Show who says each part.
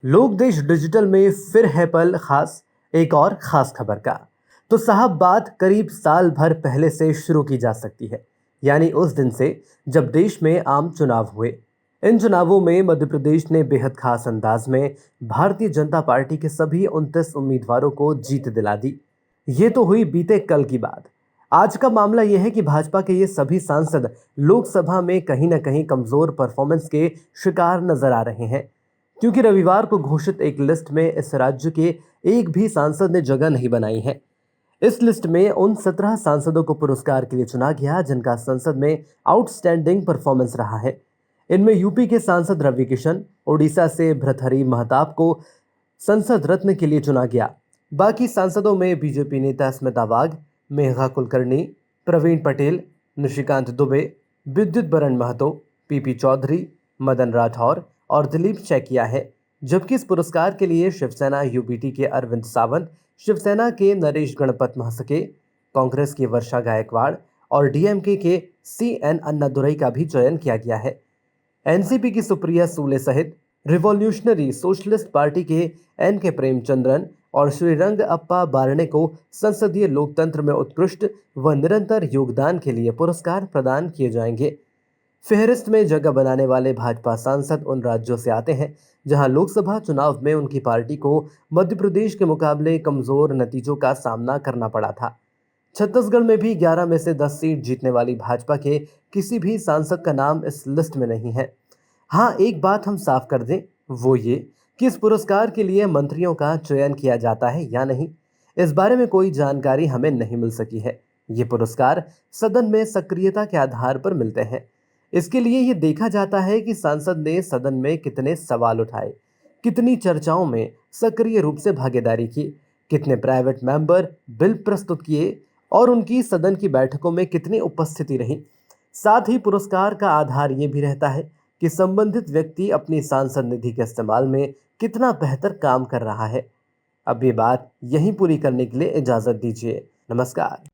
Speaker 1: लोग देश डिजिटल में फिर है पल खास, एक और खास खबर का। तो साहब बात करीब साल भर पहले से शुरू की जा सकती है, यानी उस दिन से जब देश में आम चुनाव हुए। इन चुनावों में मध्य प्रदेश ने बेहद खास अंदाज में भारतीय जनता पार्टी के सभी 29 उम्मीदवारों को जीत दिला दी। ये तो हुई बीते कल की बात। आज का मामला यह है कि भाजपा के ये सभी सांसद लोकसभा में कहीं ना कहीं कमजोर परफॉर्मेंस के शिकार नजर आ रहे हैं, क्योंकि रविवार को घोषित एक लिस्ट में इस राज्य के एक भी सांसद ने जगह नहीं बनाई है। इस लिस्ट में उन 17 सांसदों को पुरस्कार के लिए चुना गया जिनका संसद में आउटस्टैंडिंग परफॉर्मेंस रहा है। इनमें यूपी के सांसद रवि किशन, ओडिशा से भर्तृहरि महताब को संसद रत्न के लिए चुना गया। बाकी सांसदों में बीजेपी नेता स्मिता वाघ, मेघा कुलकर्णी, प्रवीण पटेल, निशिकांत दुबे, विद्युत बरण महतो, पीपी चौधरी, मदन राठौर और दिलीप शैकिया है। जबकि इस पुरस्कार के लिए शिवसेना यूपीटी के अरविंद सावंत, शिवसेना के नरेश गणपत महसके, कांग्रेस की वर्षा गायकवाड़ और डीएमके के सी एन अन्नादुरई का भी चयन किया गया है। एनसीपी की सुप्रिया सूले सहित रिवॉल्यूशनरी सोशलिस्ट पार्टी के एन के प्रेमचंद्रन और श्रीरंग अप्पा बारणे को संसदीय लोकतंत्र में उत्कृष्ट व निरंतर योगदान के लिए पुरस्कार प्रदान किए जाएंगे। फेहरिस्त में जगह बनाने वाले भाजपा सांसद उन राज्यों से आते हैं जहां लोकसभा चुनाव में उनकी पार्टी को मध्य प्रदेश के मुकाबले कमजोर नतीजों का सामना करना पड़ा था। छत्तीसगढ़ में भी 11 में से 10 सीट जीतने वाली भाजपा के किसी भी सांसद का नाम इस लिस्ट में नहीं है। हाँ, एक बात हम साफ कर दें, वो ये कि इस पुरस्कार के लिए मंत्रियों का चयन किया जाता है या नहीं, इस बारे में कोई जानकारी हमें नहीं मिल सकी है। ये पुरस्कार सदन में सक्रियता के आधार पर मिलते हैं। इसके लिए ये देखा जाता है कि सांसद ने सदन में कितने सवाल उठाए, कितनी चर्चाओं में सक्रिय रूप से भागीदारी की, कितने प्राइवेट मेंबर बिल प्रस्तुत किए और उनकी सदन की बैठकों में कितनी उपस्थिति रही। साथ ही पुरस्कार का आधार ये भी रहता है कि संबंधित व्यक्ति अपनी सांसद निधि के इस्तेमाल में कितना बेहतर काम कर रहा है। अब ये बात यहीं पूरी करने के लिए इजाजत दीजिए। नमस्कार।